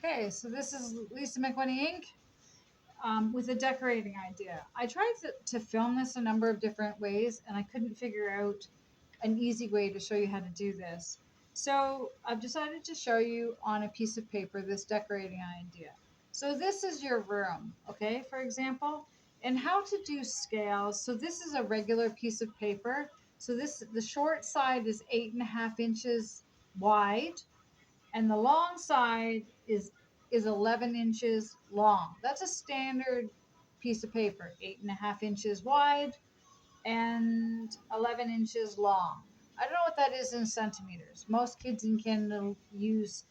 Okay, so this is Lisa McWhinney Inc. With a decorating idea. I tried to film this a number of different ways and I couldn't figure out an easy way to show you how to do this. So I've decided to show you on a piece of paper this decorating idea. So this is your room, okay, for example, and how to do scales. So this is a regular piece of paper. So the short side is 8.5 inches wide and the long side is 11 inches long. That's a standard piece of paper, 8.5 inches wide and 11 inches long. I don't know what that is in centimeters. Most kids in Canada use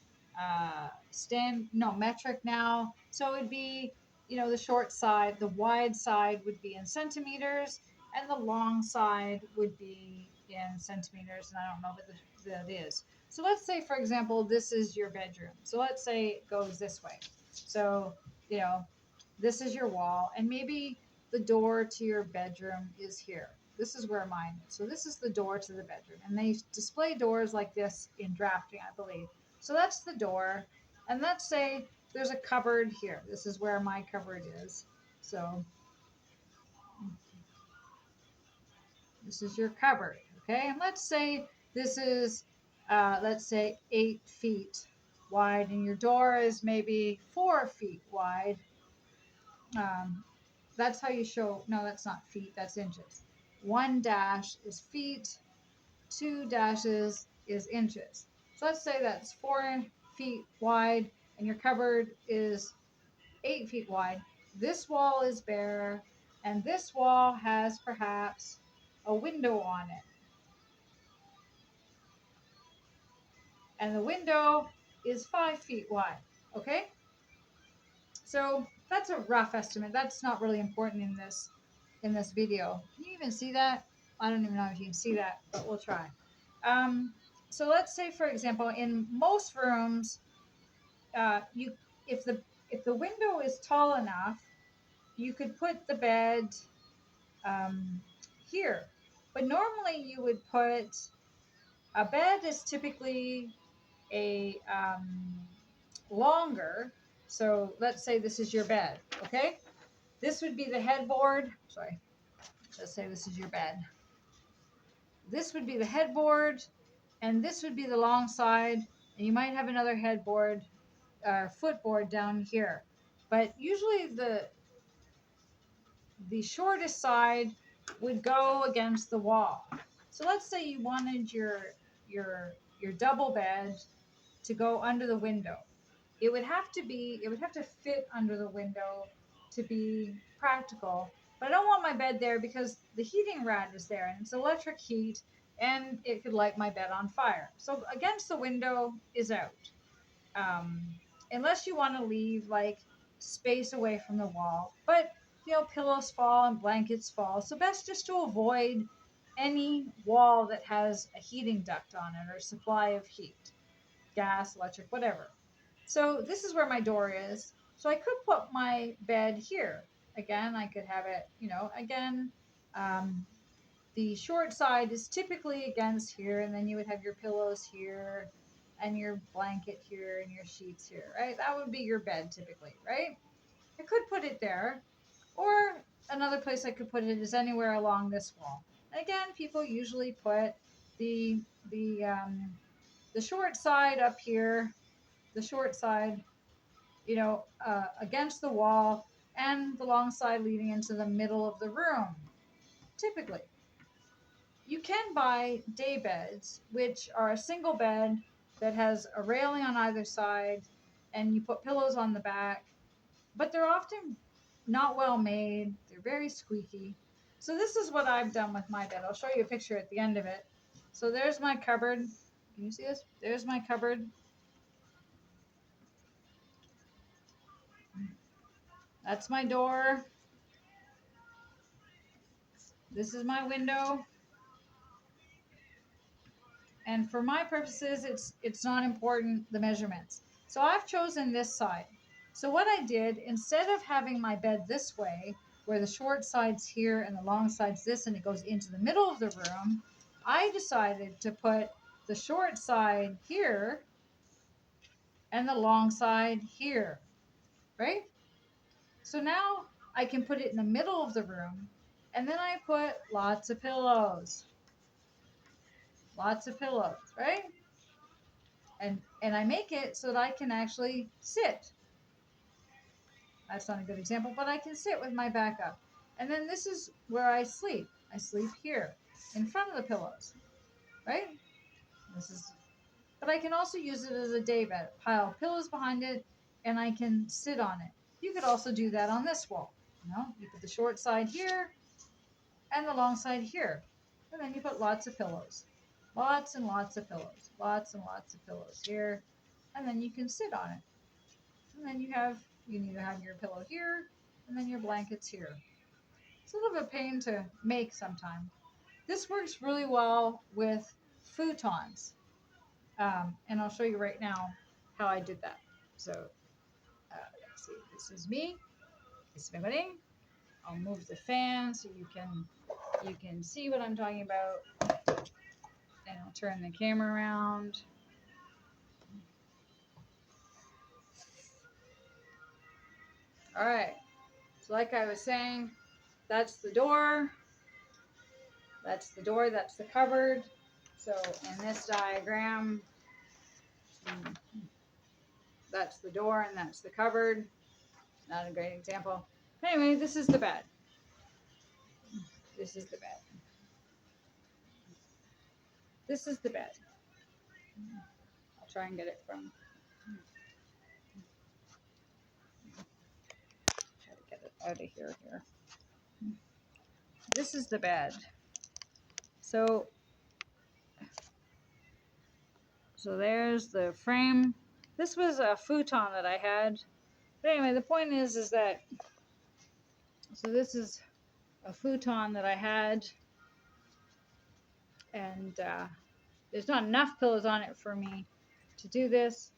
metric now. So it'd be, the short side, the wide side would be in centimeters, and the long side would be in centimeters. And I don't know what that is. So let's say, for example, this is your bedroom. So let's say it goes this way. So, you know, this is your wall, and maybe the door to your bedroom is here. This is where mine is. So this is the door to the bedroom. And they display doors like this in drafting, I believe. So that's the door. And let's say there's a cupboard here. This is where my cupboard is. So this is your cupboard. Okay. And let's say this is, let's say 8 feet wide, and your door is maybe 4 feet wide. Um, that's how you show, no, that's not feet, that's inches. One dash is feet, two dashes is inches. So let's say that's 4 feet wide and your cupboard is 8 feet wide. This wall is bare and this wall has perhaps a window on it. And the window is 5 feet wide. Okay? So that's a rough estimate. That's not really important in this video. Can you even see that? I don't even know if you can see that, but we'll try. Um, so let's say, for example, in most rooms, you if the window is tall enough, you could put the bed here. But normally, you would put a bed is typically a longer. So let's say this is your bed. Okay, this would be the headboard. Sorry, let's say this is your bed. This would be the headboard, and this would be the long side, and you might have another headboard or footboard down here. But usually the shortest side would go against the wall. So let's say you wanted your double bed to go under the window. It would have to fit under the window to be practical. But I don't want my bed there because the heating rod is there and it's electric heat and it could light my bed on fire. So against the window is out. Um, Unless you want to leave like space away from the wall. But pillows fall and blankets fall. So best just to avoid any wall that has a heating duct on it or supply of heat, gas, electric, whatever. So this is where my door is. So I could put my bed here. Again, I could have it, again, um, the short side is typically against here, and then you would have your pillows here, and your blanket here, and your sheets here, right? That would be your bed typically, right? I could put it there, or another place I could put it is anywhere along this wall. Again, people usually put the the um, the short side up here, the short side, against the wall, and the long side leading into the middle of the room. Typically, you can buy day beds, which are a single bed that has a railing on either side, and you put pillows on the back, but they're often not well made. They're very squeaky. So this is what I've done with my bed. I'll show you a picture at the end of it. So there's my cupboard. Can you see this? There's my cupboard. That's my door. This is my window. And for my purposes, it's not important the measurements. So I've chosen this side. So what I did, instead of having my bed this way, where the short side's here and the long side's this, and it goes into the middle of the room, I decided to put the short side here and the long side here, right? So now I can put it in the middle of the room, and then I put lots of pillows. Lots of pillows, right? And I make it so that I can actually sit. That's not a good example, but I can sit with my back up. And then this is where I sleep. I sleep here in front of the pillows, right? This is, but I can also use it as a day bed. Pile pillows behind it, and I can sit on it. You could also do that on this wall. You put the short side here and the long side here, and then you put lots of pillows, lots and lots of pillows, lots and lots of pillows here, and then you can sit on it. And then you can either have your pillow here, and then your blankets here. It's a little bit of pain to make sometimes. This works really well with futons. And I'll show you right now how I did that. So, let's see, this is me. It's me. I'll move the fan so you can see what I'm talking about. And I'll turn the camera around. All right. So like I was saying, that's the door. That's the door. That's the cupboard. So in this diagram, that's the door and that's the cupboard. Not a great example. Anyway, this is the bed. This is the bed. This is the bed. I'll try and get it from. Try to get it out of here. This is the bed. So there's the frame. This was a futon that I had. But anyway, the point is that, so this is a futon that I had, and there's not enough pillows on it for me to do this,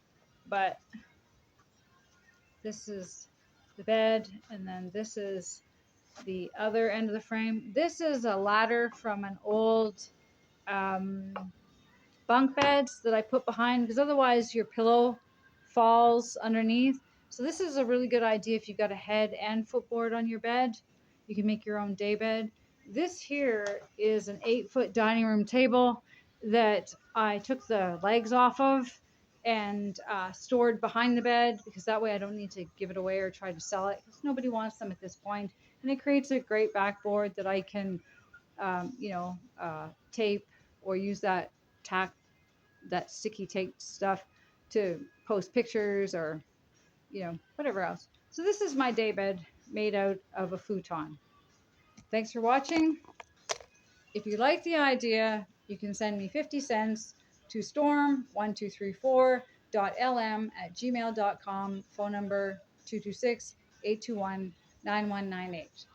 but this is the bed, and then this is the other end of the frame. This is a ladder from an old bunk beds that I put behind, because otherwise your pillow falls underneath. So this is a really good idea if you've got a head and footboard on your bed. You can make your own day bed. This here is an 8-foot dining room table that I took the legs off of and stored behind the bed, because that way I don't need to give it away or try to sell it, because nobody wants them at this point. And it creates a great backboard that I can, tape or use that sticky tape stuff to post pictures or, whatever else. So this is my day bed made out of a futon. Thanks for watching. If you like the idea, you can send me 50 cents to storm1234.lm@gmail.com, phone number 226-821-9198.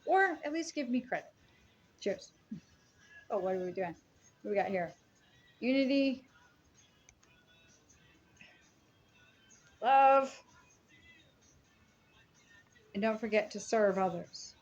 Or at least give me credit. Cheers. Oh, what are we doing? What do we got here? Unity, love, and don't forget to serve others.